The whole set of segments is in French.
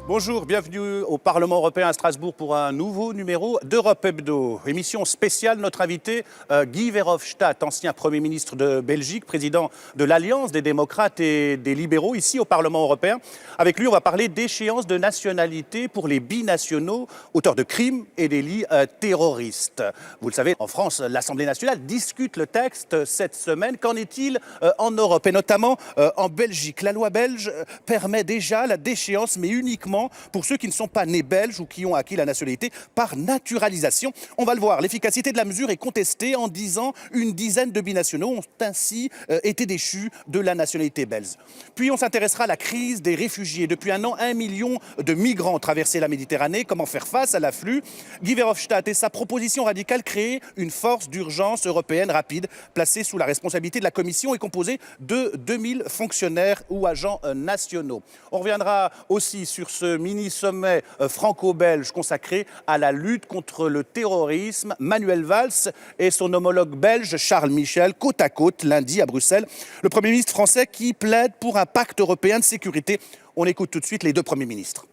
Bonjour, bienvenue au Parlement européen à Strasbourg pour un nouveau numéro d'Europe Hebdo. Émission spéciale, notre invité Guy Verhofstadt, ancien Premier ministre de Belgique, président de l'Alliance des démocrates et des libéraux ici au Parlement européen. Avec lui, on va parler d'échéance de nationalité pour les binationaux, auteurs de crimes et délits terroristes. Vous le savez, en France, l'Assemblée nationale discute le texte cette semaine. Qu'en est-il en Europe et notamment en Belgique? La loi belge permet déjà la déchéance, mais uniquement pour ceux qui ne sont pas nés belges ou qui ont acquis la nationalité par naturalisation. On va le voir, l'efficacité de la mesure est contestée en 10 ans. Une dizaine de binationaux ont ainsi été déchus de la nationalité belge. Puis on s'intéressera à la crise des réfugiés. Depuis un an, 1 million de migrants ont traversé la Méditerranée. Comment faire face à l'afflux? Guy Verhofstadt et sa proposition radicale, créer une force d'urgence européenne rapide, placée sous la responsabilité de la Commission et composée de 2000 fonctionnaires ou agents nationaux. On reviendra aussi sur ce mini-sommet franco-belge consacré à la lutte contre le terrorisme. Manuel Valls et son homologue belge Charles Michel, côte à côte, lundi à Bruxelles. Le Premier ministre français qui plaide pour un pacte européen de sécurité. On écoute tout de suite les deux Premiers ministres.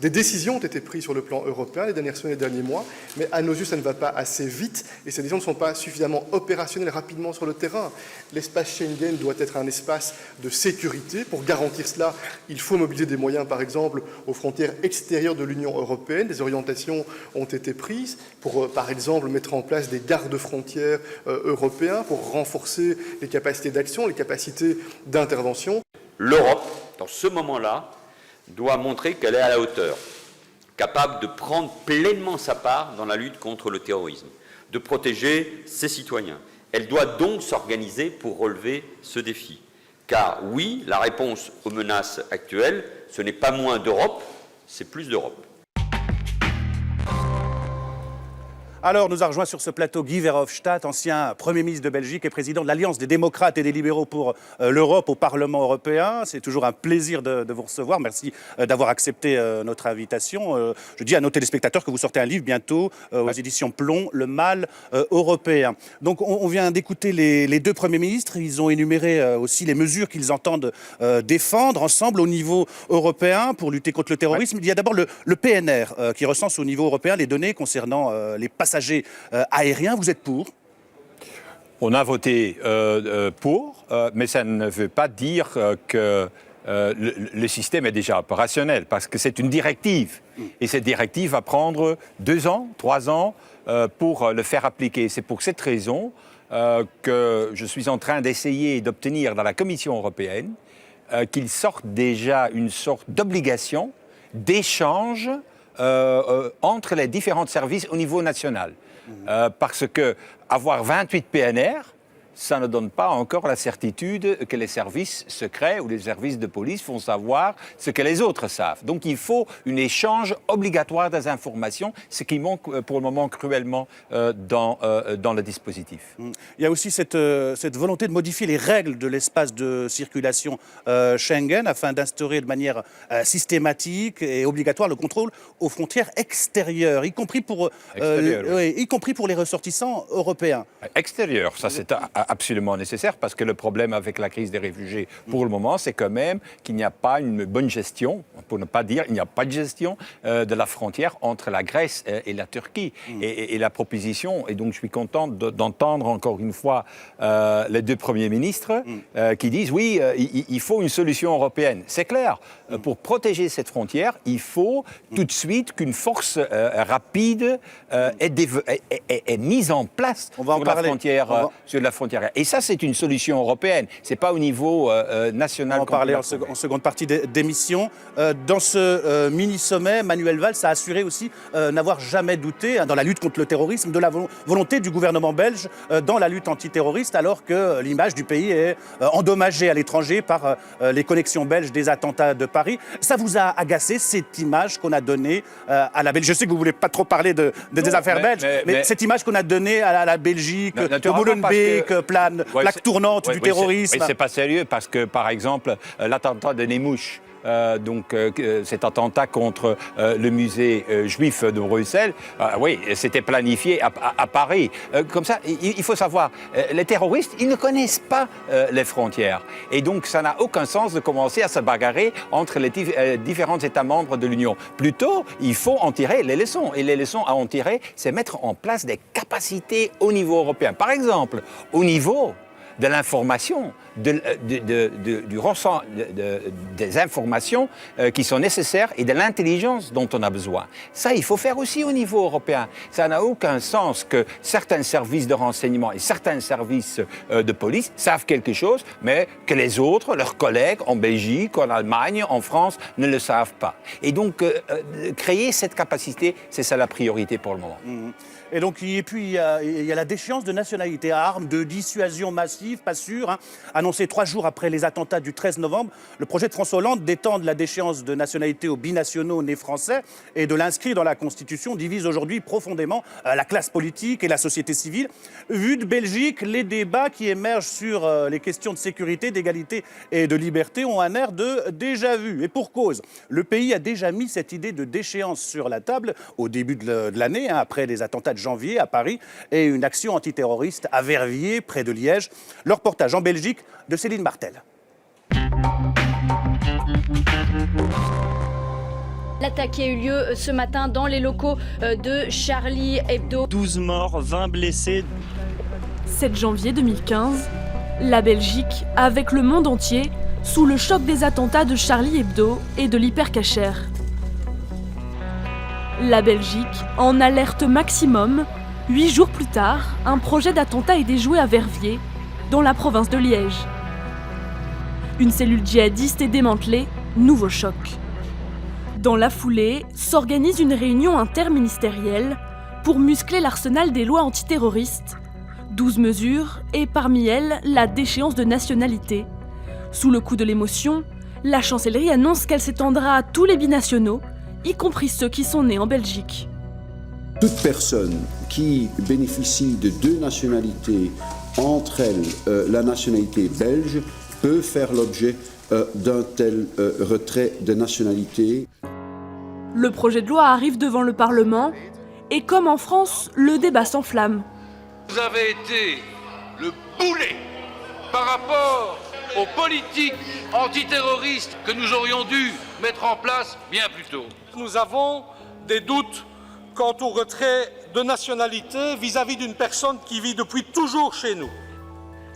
Des décisions ont été prises sur le plan européen les dernières semaines et les derniers mois, mais à nos yeux, ça ne va pas assez vite et ces décisions ne sont pas suffisamment opérationnelles rapidement sur le terrain. L'espace Schengen doit être un espace de sécurité. Pour garantir cela, il faut mobiliser des moyens, par exemple, aux frontières extérieures de l'Union européenne. Des orientations ont été prises pour, par exemple, mettre en place des gardes-frontières européens pour renforcer les capacités d'action, les capacités d'intervention. L'Europe, dans ce moment-là, doit montrer qu'elle est à la hauteur, capable de prendre pleinement sa part dans la lutte contre le terrorisme, de protéger ses citoyens. Elle doit donc s'organiser pour relever ce défi. Car oui, la réponse aux menaces actuelles, ce n'est pas moins d'Europe, c'est plus d'Europe. Alors, nous a rejoint sur ce plateau Guy Verhofstadt, ancien Premier ministre de Belgique et président de l'Alliance des démocrates et des libéraux pour l'Europe au Parlement européen. C'est toujours un plaisir de vous recevoir. Merci d'avoir accepté notre invitation. Je dis à nos téléspectateurs que vous sortez un livre bientôt aux éditions Plomb, Le mal européen. Donc, on vient d'écouter les deux Premiers ministres. Ils ont énuméré aussi les mesures qu'ils entendent défendre ensemble au niveau européen pour lutter contre le terrorisme. Il y a d'abord le PNR qui recense au niveau européen les données concernant les passagers aériens. Vous êtes pour? On a voté pour, mais ça ne veut pas dire que le système est déjà opérationnel, parce que c'est une directive. Et cette directive va prendre 2 ans, 3 ans pour le faire appliquer. C'est pour cette raison que je suis en train d'essayer d'obtenir dans la Commission européenne qu'il sorte déjà une sorte d'obligation d'échange entre les différents services au niveau national. Parce que avoir 28 PNR, ça ne donne pas encore la certitude que les services secrets ou les services de police vont savoir ce que les autres savent. Donc il faut un échange obligatoire des informations, ce qui manque pour le moment cruellement dans le dispositif. Il y a aussi cette volonté de modifier les règles de l'espace de circulation Schengen afin d'instaurer de manière systématique et obligatoire le contrôle aux frontières extérieures, y compris pour les ressortissants européens. Extérieurs, ça c'est absolument nécessaire, parce que le problème avec la crise des réfugiés pour le moment, c'est quand même qu'il n'y a pas une bonne gestion, pour ne pas dire il n'y a pas de gestion de la frontière entre la Grèce et la Turquie. Et la proposition, et donc je suis content d'entendre encore une fois les deux Premiers ministres qui disent oui, il faut une solution européenne. C'est clair, pour protéger cette frontière, il faut tout de suite qu'une force rapide est mise en place sur la frontière. Et ça, c'est une solution européenne. Ce n'est pas au niveau national. On va en parler en seconde partie d'émission. Dans ce mini-sommet, Manuel Valls a assuré aussi n'avoir jamais douté, dans la lutte contre le terrorisme, de la volonté du gouvernement belge dans la lutte antiterroriste, alors que l'image du pays est endommagée à l'étranger par les connexions belges des attentats de Paris. Ça vous a agacé, cette image qu'on a donnée à la Belgique? Je sais que vous ne voulez pas trop parler des affaires belges, mais cette image qu'on a donnée à la Belgique, au Molenbeek, plaque tournante du terrorisme. Oui, c'est pas sérieux parce que, par exemple, l'attentat de Nemouche, cet attentat contre le musée juif de Bruxelles, oui, c'était planifié à Paris. Comme ça, il faut savoir, les terroristes, ils ne connaissent pas les frontières. Et donc, ça n'a aucun sens de commencer à se bagarrer entre les différents États membres de l'Union. Plutôt, il faut en tirer les leçons. Et les leçons à en tirer, c'est mettre en place des capacités au niveau européen. Par exemple, au niveau de l'information, des informations qui sont nécessaires et de l'intelligence dont on a besoin. Ça, il faut faire aussi au niveau européen. Ça n'a aucun sens que certains services de renseignement et certains services de police savent quelque chose, mais que les autres, leurs collègues en Belgique, en Allemagne, en France, ne le savent pas. Et donc, créer cette capacité, c'est ça la priorité pour le moment. Et donc, il y a la déchéance de nationalité à armes, de dissuasion massive, pas sûr, annoncé 3 jours après les attentats du 13 novembre. Le projet de François Hollande d'étendre la déchéance de nationalité aux binationaux nés français et de l'inscrire dans la Constitution divise aujourd'hui profondément la classe politique et la société civile. Vu de Belgique, les débats qui émergent sur les questions de sécurité, d'égalité et de liberté ont un air de déjà-vu. Et pour cause, le pays a déjà mis cette idée de déchéance sur la table au début de l'année, après les attentats de janvier à Paris et une action antiterroriste à Verviers, près de Liège. Le reportage en Belgique de Céline Martel. L'attaque qui a eu lieu ce matin dans les locaux de Charlie Hebdo. 12 morts, 20 blessés. 7 janvier 2015, la Belgique, avec le monde entier, sous le choc des attentats de Charlie Hebdo et de l'Hypercacher. La Belgique, en alerte maximum, 8 jours plus tard, un projet d'attentat est déjoué à Verviers, dans la province de Liège. Une cellule djihadiste est démantelée, nouveau choc. Dans la foulée, s'organise une réunion interministérielle pour muscler l'arsenal des lois antiterroristes. 12 mesures, et parmi elles, la déchéance de nationalité. Sous le coup de l'émotion, la chancellerie annonce qu'elle s'étendra à tous les binationaux, y compris ceux qui sont nés en Belgique. Toute personne qui bénéficie de 2 nationalités, entre elles la nationalité belge, peut faire l'objet d'un tel retrait de nationalité. Le projet de loi arrive devant le Parlement, et comme en France, le débat s'enflamme. Vous avez été le boulet par rapport aux politiques antiterroristes que nous aurions dû mettre en place bien plus tôt. Nous avons des doutes quant au retrait de nationalité vis-à-vis d'une personne qui vit depuis toujours chez nous.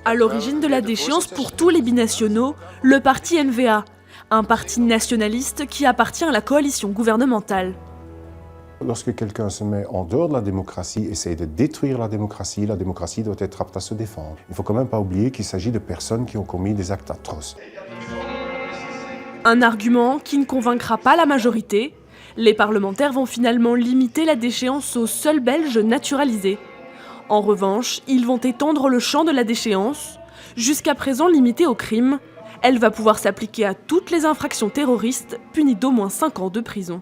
À l'origine de la déchéance pour tous les binationaux, le parti NVA, un parti nationaliste qui appartient à la coalition gouvernementale. Lorsque quelqu'un se met en dehors de la démocratie, essaye de détruire la démocratie doit être apte à se défendre. Il ne faut quand même pas oublier qu'il s'agit de personnes qui ont commis des actes atroces. Un argument qui ne convaincra pas la majorité. Les parlementaires vont finalement limiter la déchéance aux seuls Belges naturalisés. En revanche, ils vont étendre le champ de la déchéance, jusqu'à présent limitée aux crimes. Elle va pouvoir s'appliquer à toutes les infractions terroristes punies d'au moins 5 ans de prison.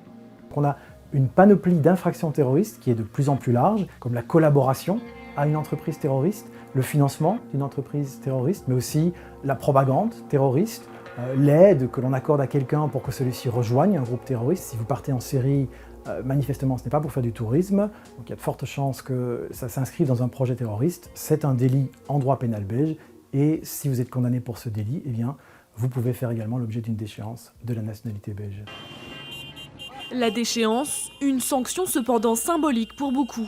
On a une panoplie d'infractions terroristes qui est de plus en plus large, comme la collaboration à une entreprise terroriste, le financement d'une entreprise terroriste, mais aussi la propagande terroriste, l'aide que l'on accorde à quelqu'un pour que celui-ci rejoigne un groupe terroriste. Si vous partez en Syrie, manifestement ce n'est pas pour faire du tourisme, donc il y a de fortes chances que ça s'inscrive dans un projet terroriste. C'est un délit en droit pénal belge, et si vous êtes condamné pour ce délit, eh bien, vous pouvez faire également l'objet d'une déchéance de la nationalité belge. La déchéance, une sanction cependant symbolique pour beaucoup.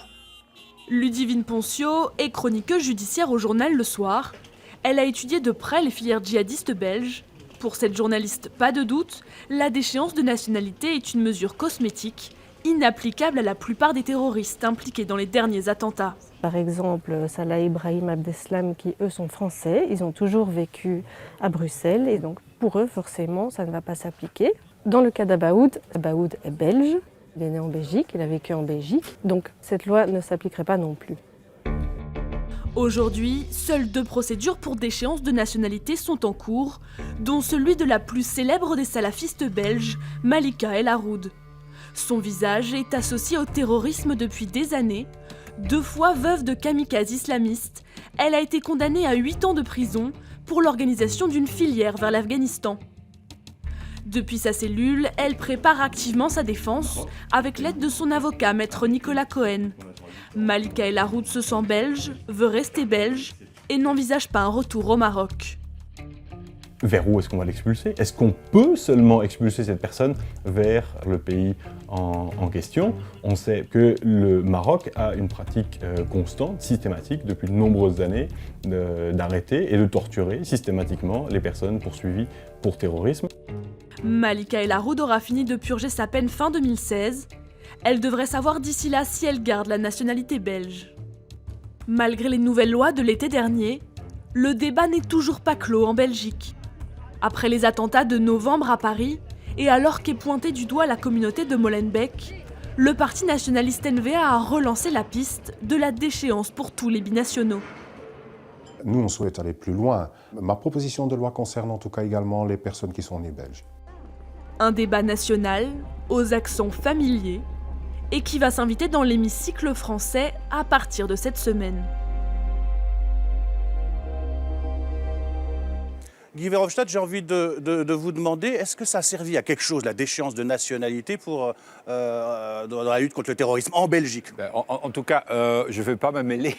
Ludivine Poncio est chroniqueuse judiciaire au journal Le Soir. Elle a étudié de près les filières djihadistes belges. Pour cette journaliste, pas de doute, la déchéance de nationalité est une mesure cosmétique, inapplicable à la plupart des terroristes impliqués dans les derniers attentats. Par exemple, Salah Ibrahim Abdeslam, qui eux sont français, ils ont toujours vécu à Bruxelles et donc pour eux, forcément, ça ne va pas s'appliquer. Dans le cas d'Abaoud, Abaoud est belge, il est né en Belgique, il a vécu en Belgique, donc cette loi ne s'appliquerait pas non plus. Aujourd'hui, seules 2 procédures pour déchéance de nationalité sont en cours, dont celui de la plus célèbre des salafistes belges, Malika El Haroud. Son visage est associé au terrorisme depuis des années, 2 fois veuve de kamikazes islamistes, elle a été condamnée à 8 ans de prison pour l'organisation d'une filière vers l'Afghanistan. Depuis sa cellule, elle prépare activement sa défense avec l'aide de son avocat, maître Nicolas Cohen. Malika El Haroud se sent belge, veut rester belge et n'envisage pas un retour au Maroc. Vers où est-ce qu'on va l'expulser? Est-ce qu'on peut seulement expulser cette personne vers le pays en question? On sait que le Maroc a une pratique constante, systématique, depuis de nombreuses années, d'arrêter et de torturer systématiquement les personnes poursuivies pour terrorisme. Malika El Haroud aura fini de purger sa peine fin 2016. Elle devrait savoir d'ici là si elle garde la nationalité belge. Malgré les nouvelles lois de l'été dernier, le débat n'est toujours pas clos en Belgique. Après les attentats de novembre à Paris, et alors qu'est pointée du doigt la communauté de Molenbeek, le parti nationaliste NVA a relancé la piste de la déchéance pour tous les binationaux. Nous, on souhaite aller plus loin. Ma proposition de loi concerne en tout cas également les personnes qui sont nées belges. Un débat national, aux accents familiers, et qui va s'inviter dans l'hémicycle français à partir de cette semaine. Guy Verhofstadt, j'ai envie de vous demander, est-ce que ça a servi à quelque chose, la déchéance de nationalité, dans la lutte contre le terrorisme en Belgique? En tout cas, je ne veux pas me mêler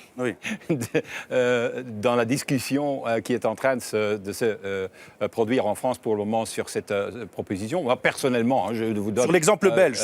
dans la discussion qui est en train de se produire en France pour le moment sur cette proposition. Moi, personnellement, je vous donne... Sur l'exemple belge,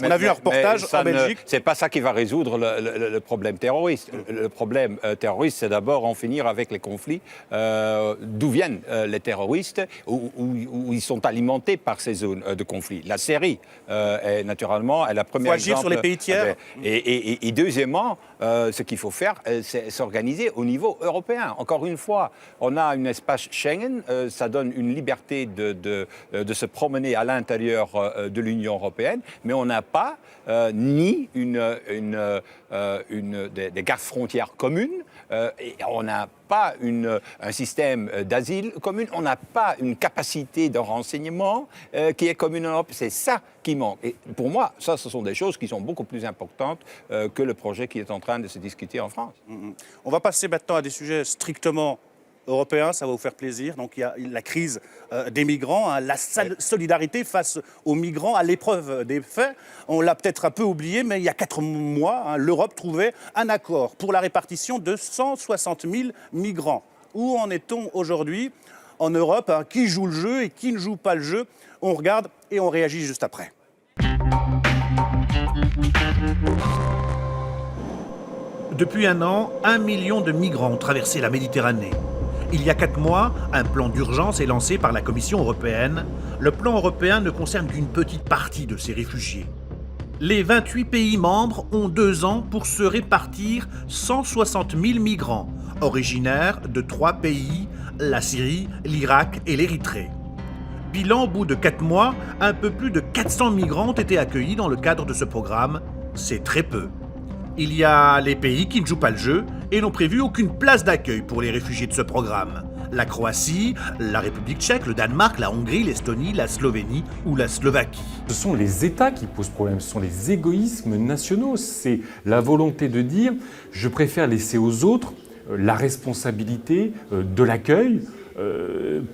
on a vu un reportage en Belgique. Ce n'est pas ça qui va résoudre le problème terroriste. Le problème terroriste, c'est d'abord en finir avec les conflits. D'où viennent les terroristes, où ils sont alimentés par ces zones de conflit. La Syrie est naturellement la première exemple. Faut agir sur les pays tiers. Et deuxièmement, ce qu'il faut faire, c'est s'organiser au niveau européen. Encore une fois, on a un espace Schengen, ça donne une liberté de se promener à l'intérieur de l'Union européenne, mais on n'a pas ni des gardes-frontières communes, et on n'a pas un système d'asile commun, on n'a pas une capacité de renseignement qui est commune en Europe. C'est ça qui manque. Et pour moi, ce sont des choses qui sont beaucoup plus importantes que le projet qui est en train de se discuter en France. On va passer maintenant à des sujets strictement européen, ça va vous faire plaisir. Donc il y a la crise des migrants, la solidarité face aux migrants à l'épreuve des faits. On l'a peut-être un peu oublié, mais il y a 4 mois, l'Europe trouvait un accord pour la répartition de 160 000 migrants. Où en est-on aujourd'hui en Europe? Qui joue le jeu et qui ne joue pas le jeu? On regarde et on réagit juste après. Depuis un an, 1 million de migrants ont traversé la Méditerranée. Il y a 4 mois, un plan d'urgence est lancé par la Commission européenne. Le plan européen ne concerne qu'une petite partie de ces réfugiés. Les 28 pays membres ont 2 ans pour se répartir 160 000 migrants, originaires de 3 pays, la Syrie, l'Irak et l'Érythrée. Bilan, au bout de 4 mois, un peu plus de 400 migrants ont été accueillis dans le cadre de ce programme. C'est très peu. Il y a les pays qui ne jouent pas le jeu et n'ont prévu aucune place d'accueil pour les réfugiés de ce programme. La Croatie, la République tchèque, le Danemark, la Hongrie, l'Estonie, la Slovénie ou la Slovaquie. Ce sont les États qui posent problème, ce sont les égoïsmes nationaux. C'est la volonté de dire « je préfère laisser aux autres la responsabilité de l'accueil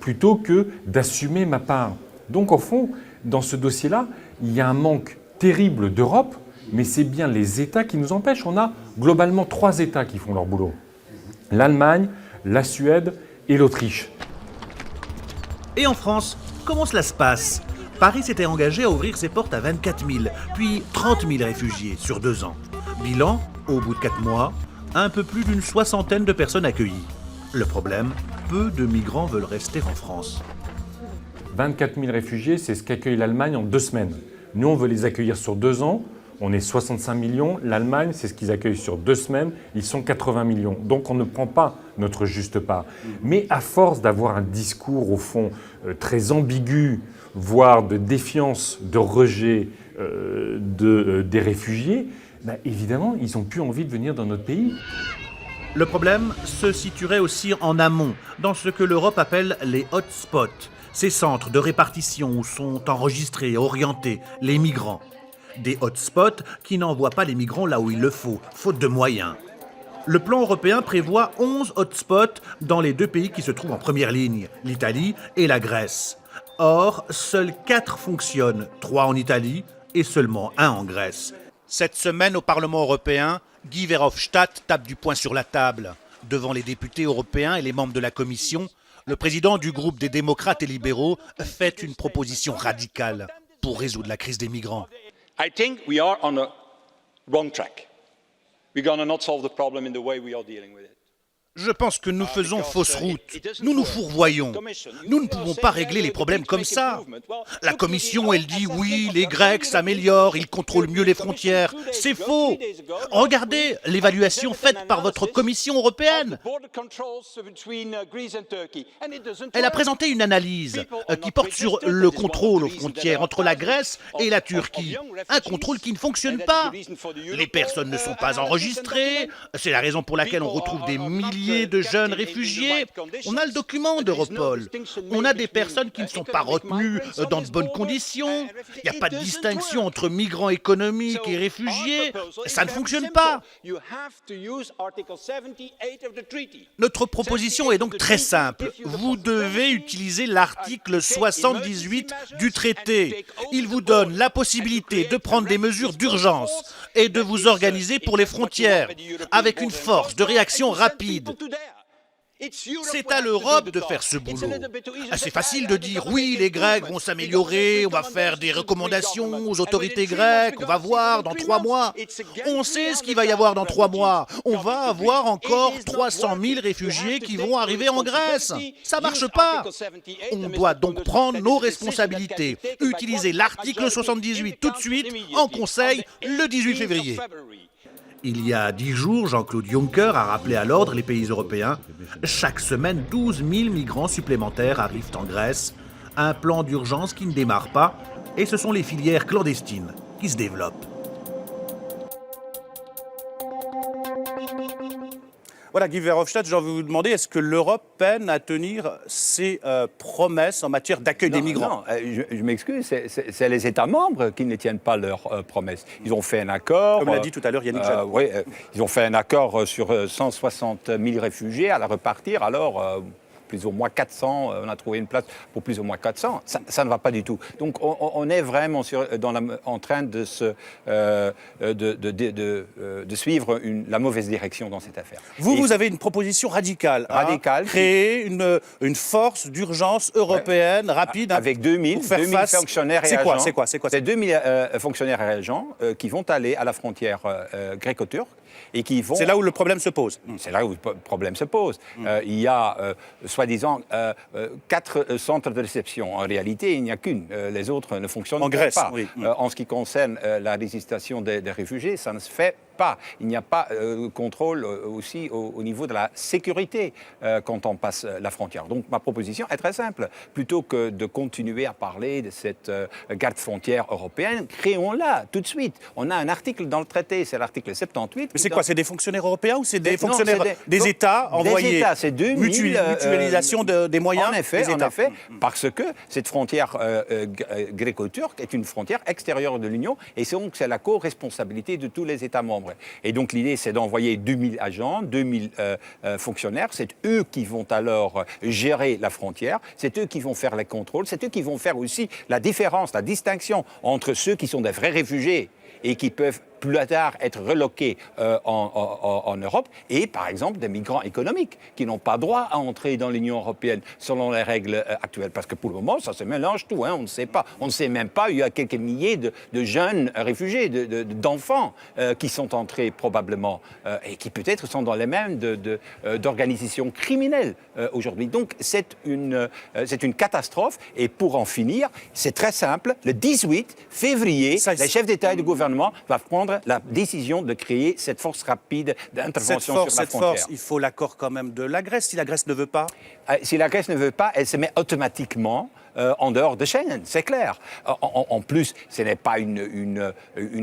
plutôt que d'assumer ma part ». Donc au fond, dans ce dossier-là, il y a un manque terrible d'Europe, mais c'est bien les États qui nous empêchent. On a globalement 3 États qui font leur boulot. L'Allemagne, la Suède et l'Autriche. Et en France, comment cela se passe? Paris s'était engagé à ouvrir ses portes à 24 000, puis 30 000 réfugiés sur 2 ans. Bilan, au bout de 4 mois, un peu plus d'une 60aine de personnes accueillies. Le problème, peu de migrants veulent rester en France. 24 000 réfugiés, c'est ce qu'accueille l'Allemagne en 2 semaines. Nous, on veut les accueillir sur 2 ans. On est 65 millions. L'Allemagne, c'est ce qu'ils accueillent sur 2 semaines. Ils sont 80 millions. Donc, on ne prend pas notre juste part. Mais à force d'avoir un discours, au fond, très ambigu, voire de défiance, de rejet des réfugiés, évidemment, ils n'ont plus envie de venir dans notre pays. Le problème se situerait aussi en amont, dans ce que l'Europe appelle les hotspots, ces centres de répartition où sont enregistrés et orientés les migrants. des hotspots qui n'envoient pas les migrants là où il le faut, faute de moyens. Le plan européen prévoit 11 hotspots dans les 2 pays qui se trouvent en première ligne, l'Italie et la Grèce. Or, seuls 4 fonctionnent, 3 en Italie et seulement 1 en Grèce. Cette semaine au Parlement européen, Guy Verhofstadt tape du poing sur la table. Devant les députés européens et les membres de la Commission, le président du groupe des démocrates et libéraux fait une proposition radicale pour résoudre la crise des migrants. I think we are on a wrong track. We're going to not solve the problem in the way we are dealing with it. Je pense que nous faisons fausse route. Nous nous fourvoyons. Nous ne pouvons pas régler les problèmes comme ça. La Commission, elle dit oui, les Grecs s'améliorent, ils contrôlent mieux les frontières. C'est faux. Regardez l'évaluation faite par votre Commission européenne. Elle a présenté une analyse qui porte sur le contrôle aux frontières entre la Grèce et la Turquie. Un contrôle qui ne fonctionne pas. Les personnes ne sont pas enregistrées. C'est la raison pour laquelle on retrouve des milliers de jeunes réfugiés. On a le document d'Europol. On a des personnes qui ne sont pas retenues dans de bonnes conditions. Il n'y a pas de distinction entre migrants économiques et réfugiés. Ça ne fonctionne pas. Notre proposition est donc très simple. Vous devez utiliser l'article 78 du traité. Il vous donne la possibilité de prendre des mesures d'urgence et de vous organiser pour les frontières avec une force de réaction rapide. C'est à l'Europe de faire ce boulot. C'est facile de dire oui, les Grecs vont s'améliorer, on va faire des recommandations aux autorités grecques, on va voir dans 3 mois. On sait ce qu'il va y avoir dans 3 mois. On va avoir encore 300 000 réfugiés qui vont arriver en Grèce. Ça ne marche pas. On doit donc prendre nos responsabilités, utiliser l'article 78 tout de suite en Conseil le 18 février. Il y a 10 jours, Jean-Claude Juncker a rappelé à l'ordre les pays européens. Chaque semaine, 12 000 migrants supplémentaires arrivent en Grèce. Un plan d'urgence qui ne démarre pas. Et ce sont les filières clandestines qui se développent. Voilà, Guy Verhofstadt, j'ai envie de vous demander, est-ce que l'Europe peine à tenir ses promesses en matière d'accueil des migrants? Non, je m'excuse, c'est les États membres qui ne tiennent pas leurs promesses. Ils ont fait un accord... Comme l'a dit tout à l'heure Yannick Jadot. Oui, ils ont fait un accord sur 160 000 réfugiés à la repartir, alors... plus ou moins 400, on a trouvé une place pour plus ou moins 400, ça ne va pas du tout. Donc on est vraiment en train de suivre la mauvaise direction dans cette affaire. Vous avez une proposition radicale. Créer une force d'urgence européenne rapide. Avec 2000 fonctionnaires et agents. C'est quoi C'est 2000 fonctionnaires et agents qui vont aller à la frontière gréco-turque. C'est là où le problème se pose. C'est là où le problème se pose. Il y a, soi-disant, 4 centres de réception. En réalité, il n'y a qu'une. Les autres ne fonctionnent pas. En Grèce, oui. En ce qui concerne la résistation des réfugiés, ça ne se fait pas. Il n'y a pas de contrôle aussi au niveau de la sécurité quand on passe la frontière. Donc ma proposition est très simple. Plutôt que de continuer à parler de cette garde-frontière européenne, créons-la tout de suite. On a un article dans le traité, c'est l'article 78. Mais c'est quoi? C'est des fonctionnaires européens ou c'est des fonctionnaires des États envoyés? Des États, c'est 2000... Mutualisation des moyens en effet, des États. Parce que cette frontière gréco-turque est une frontière extérieure de l'Union et donc c'est la co-responsabilité de tous les États membres. Et donc l'idée, c'est d'envoyer 2000 agents, 2000 fonctionnaires. C'est eux qui vont alors gérer la frontière. C'est eux qui vont faire les contrôles. C'est eux qui vont faire aussi la différence, la distinction entre ceux qui sont des vrais réfugiés et qui peuvent plus tard être reloqués en Europe, et par exemple des migrants économiques qui n'ont pas droit à entrer dans l'Union européenne selon les règles actuelles. Parce que pour le moment, ça se mélange tout, on ne sait pas. On ne sait même pas, il y a quelques milliers de jeunes réfugiés, d'enfants qui sont entrés probablement, et qui peut-être sont dans les mêmes d'organisations criminelles aujourd'hui. Donc c'est une catastrophe, et pour en finir, c'est très simple, le 18 février, les chefs d'État et de gouvernement vont prendre la décision de créer cette force rapide d'intervention sur la frontière. Cette force, il faut l'accord quand même de la Grèce, si la Grèce ne veut pas. Si la Grèce ne veut pas, elle se met automatiquement en dehors de Schengen, c'est clair. En plus, ce n'est pas une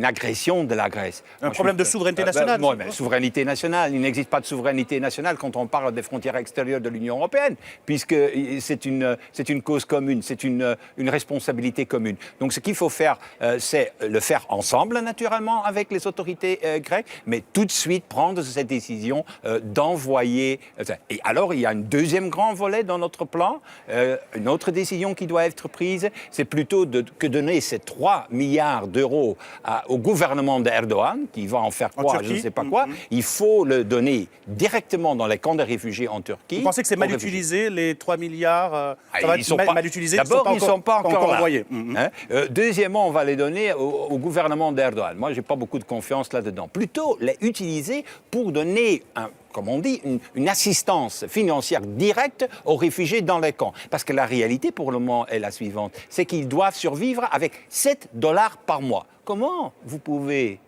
agression de la Grèce. Un problème de souveraineté nationale. Oui, mais souveraineté nationale. Il n'existe pas de souveraineté nationale quand on parle des frontières extérieures de l'Union européenne, puisque c'est une cause commune, c'est une responsabilité commune. Donc ce qu'il faut faire, c'est le faire ensemble, naturellement, avec les autorités grecques, mais tout de suite prendre cette décision d'envoyer... Et alors, il y a un deuxième grand volet dans notre plan, une autre décision qui doit être prise, c'est plutôt que donner ces 3 milliards d'euros au gouvernement d'Erdogan, qui va en faire quoi, je ne sais pas quoi. Il faut le donner directement dans les camps de réfugiés en Turquie. Vous pensez que c'est mal utilisé, les 3 milliards ils sont mal utilisés. D'abord, ils ne sont pas encore envoyés. Deuxièmement, on va les donner au gouvernement d'Erdogan. Moi, je n'ai pas beaucoup de confiance là-dedans. Plutôt les utiliser pour donner comme on dit, une assistance financière directe aux réfugiés dans les camps. Parce que la réalité, pour le moment, est la suivante. C'est qu'ils doivent survivre avec $7 par mois. Comment vous pouvez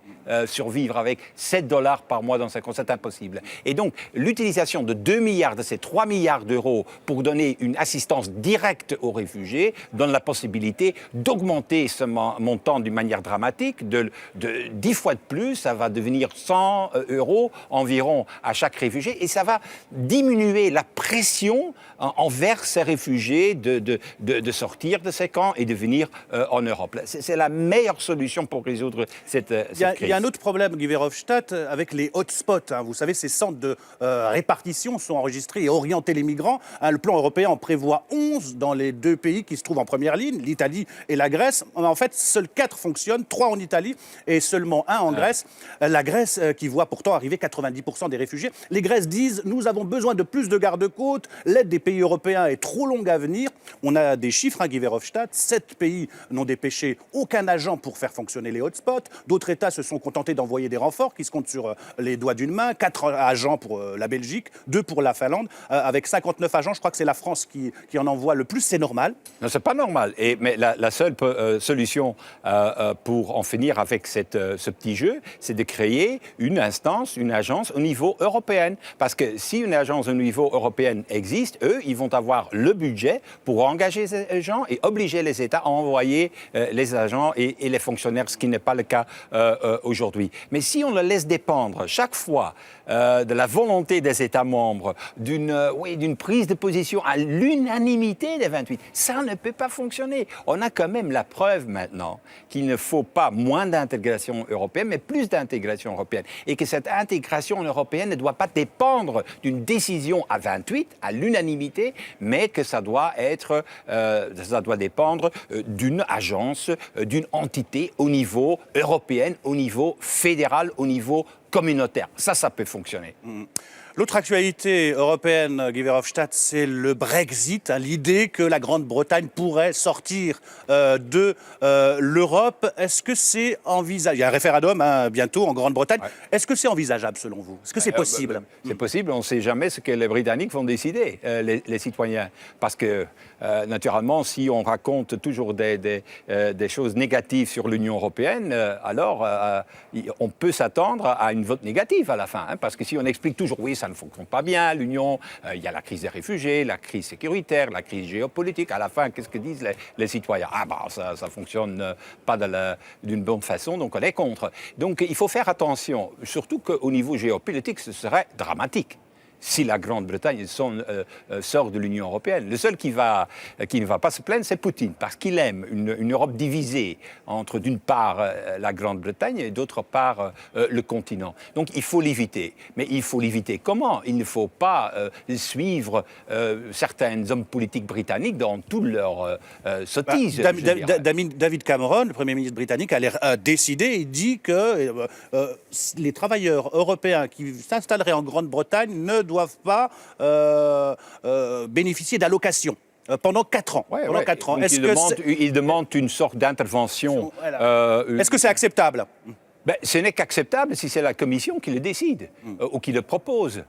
survivre avec $7 par mois dans ce camp? C'est impossible. Et donc, l'utilisation de 2 milliards de ces 3 milliards d'euros pour donner une assistance directe aux réfugiés donne la possibilité d'augmenter ce montant d'une manière dramatique, de 10 fois de plus. Ça va devenir 100 € environ à chaque réfugié, et ça va diminuer la pression envers ces réfugiés de sortir de ces camps et de venir en Europe. C'est la meilleure solution pour résoudre cette crise. Il y a un autre problème, Guy Verhofstadt, avec les hotspots. Vous savez, ces centres de répartition sont enregistrés et orientés les migrants. Le plan européen en prévoit 11 dans les 2 pays qui se trouvent en première ligne, l'Italie et la Grèce. En fait, seuls 4 fonctionnent, 3 en Italie et seulement 1 en Grèce. La Grèce qui voit pourtant arriver 90% des réfugiés. Les Grèces disent « Nous avons besoin de plus de garde-côtes, l'aide des pays européens est trop longue à venir ». On a des chiffres, Guy Verhofstadt, 7 pays n'ont dépêché aucun agent pour faire fonctionner les hotspots. D'autres États se sont contentés d'envoyer des renforts qui se comptent sur les doigts d'une main. 4 agents pour la Belgique, 2 pour la Finlande. Avec 59 agents, je crois que c'est la France qui en envoie le plus. C'est normal? Non, c'est pas normal. Mais la seule solution pour en finir avec ce petit jeu, c'est de créer une instance, une agence au niveau européen. Parce que si une agence au niveau européen existe, eux, ils vont avoir le budget pour engager ces gens et obliger les États à envoyer les agents et les fonctionnaires, ce qui n'est pas le cas aujourd'hui. Mais si on le laisse dépendre chaque fois de la volonté des États membres, d'une prise de position à l'unanimité des 28, ça ne peut pas fonctionner. On a quand même la preuve maintenant qu'il ne faut pas moins d'intégration européenne, mais plus d'intégration européenne. Et que cette intégration européenne ne doit pas dépendre d'une décision à 28, à l'unanimité, mais que ça doit dépendre d'une agence, d'une entité au niveau européen, au niveau fédéral, au niveau communautaire. Ça peut fonctionner. L'autre actualité européenne, Guy Verhofstadt, c'est le Brexit, l'idée que la Grande-Bretagne pourrait sortir de l'Europe. Est-ce que c'est envisageable? Il y a un référendum bientôt en Grande-Bretagne. Ouais. Est-ce que c'est envisageable selon vous? Est-ce que c'est possible? C'est possible. On ne sait jamais ce que les Britanniques vont décider, les citoyens. Parce que, naturellement, si on raconte toujours des choses négatives sur l'Union européenne, alors on peut s'attendre à une vote négative à la fin. Parce que si on explique toujours, oui, ça ne fonctionne pas bien, l'Union, il y a la crise des réfugiés, la crise sécuritaire, la crise géopolitique. À la fin, qu'est-ce que disent les citoyens? Ça ne fonctionne pas d'une bonne façon, donc on est contre. Donc il faut faire attention, surtout qu'au niveau géopolitique, ce serait dramatique si la Grande-Bretagne sort de l'Union européenne. Le seul qui ne va pas se plaindre, c'est Poutine, parce qu'il aime une Europe divisée entre, d'une part, la Grande-Bretagne et d'autre part, le continent. Donc il faut l'éviter. Mais il faut l'éviter comment? Il ne faut pas suivre certains hommes politiques britanniques dans toutes leurs sottises. David Cameron, le Premier ministre britannique, a décidé, il dit que les travailleurs européens qui s'installeraient en Grande-Bretagne ne doivent pas bénéficier d'allocations pendant 4 ans. Ouais, pendant 4 ans. Il demande une sorte d'intervention. Est-ce que c'est acceptable? Ben, ce n'est qu'acceptable si c'est la Commission qui le décide ou qui le propose,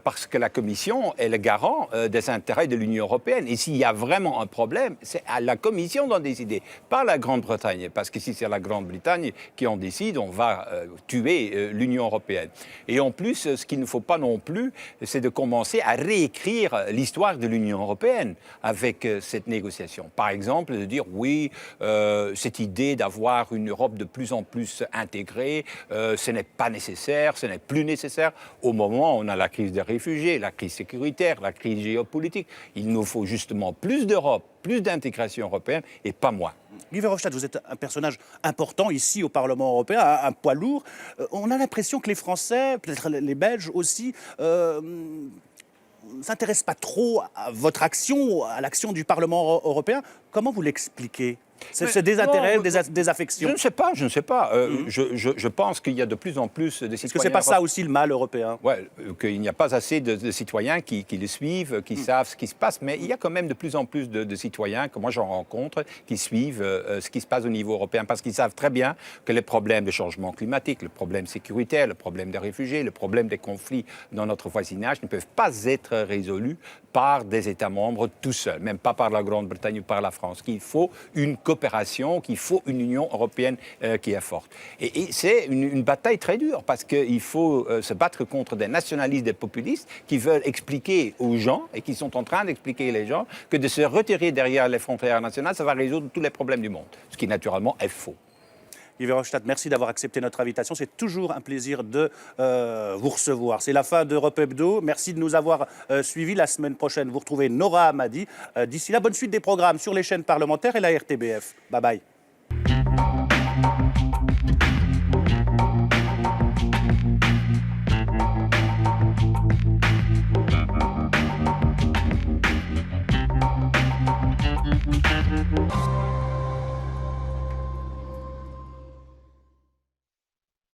parce que la Commission est le garant des intérêts de l'Union européenne. Et s'il y a vraiment un problème, c'est à la Commission d'en décider, pas la Grande-Bretagne, parce que si c'est la Grande-Bretagne qui en décide, on va tuer l'Union européenne. Et en plus, ce qu'il ne faut pas non plus, c'est de commencer à réécrire l'histoire de l'Union européenne avec cette négociation. Par exemple, de dire oui, cette idée d'avoir une Europe de plus en plus intégrée, ce n'est pas nécessaire, ce n'est plus nécessaire. Au moment où on a la crise des réfugiés, la crise sécuritaire, la crise géopolitique, il nous faut justement plus d'Europe, plus d'intégration européenne et pas moins. Guy Verhofstadt, vous êtes un personnage important ici au Parlement européen, un poids lourd. On a l'impression que les Français, peut-être les Belges aussi, ne s'intéressent pas trop à votre action, à l'action du Parlement européen. Comment vous l'expliquez ? C'est des intérêts, des affections. Je ne sais pas. Je pense qu'il y a de plus en plus de citoyens... Est-ce que ce n'est pas ça aussi le mal européen ? Oui, qu'il n'y a pas assez de citoyens qui le suivent, qui savent ce qui se passe, mais il y a quand même de plus en plus de citoyens, que moi j'en rencontre, qui suivent ce qui se passe au niveau européen, parce qu'ils savent très bien que les problèmes de changement climatique, le problème sécuritaire, le problème des réfugiés, le problème des conflits dans notre voisinage ne peuvent pas être résolus par des États membres tout seuls, même pas par la Grande-Bretagne ou par la France, qu'il faut une coopération, qu'il faut une Union européenne qui est forte. Et c'est une bataille très dure, parce qu'il faut se battre contre des nationalistes, des populistes qui veulent expliquer aux gens, et qui sont en train d'expliquer aux gens, que de se retirer derrière les frontières nationales, ça va résoudre tous les problèmes du monde, ce qui naturellement est faux. Guy Verhofstadt, merci d'avoir accepté notre invitation. C'est toujours un plaisir de vous recevoir. C'est la fin d'Europe Hebdo. Merci de nous avoir suivis. La semaine prochaine, vous retrouvez Nora Hamadi. D'ici là, bonne suite des programmes sur les chaînes parlementaires et la RTBF. Bye bye.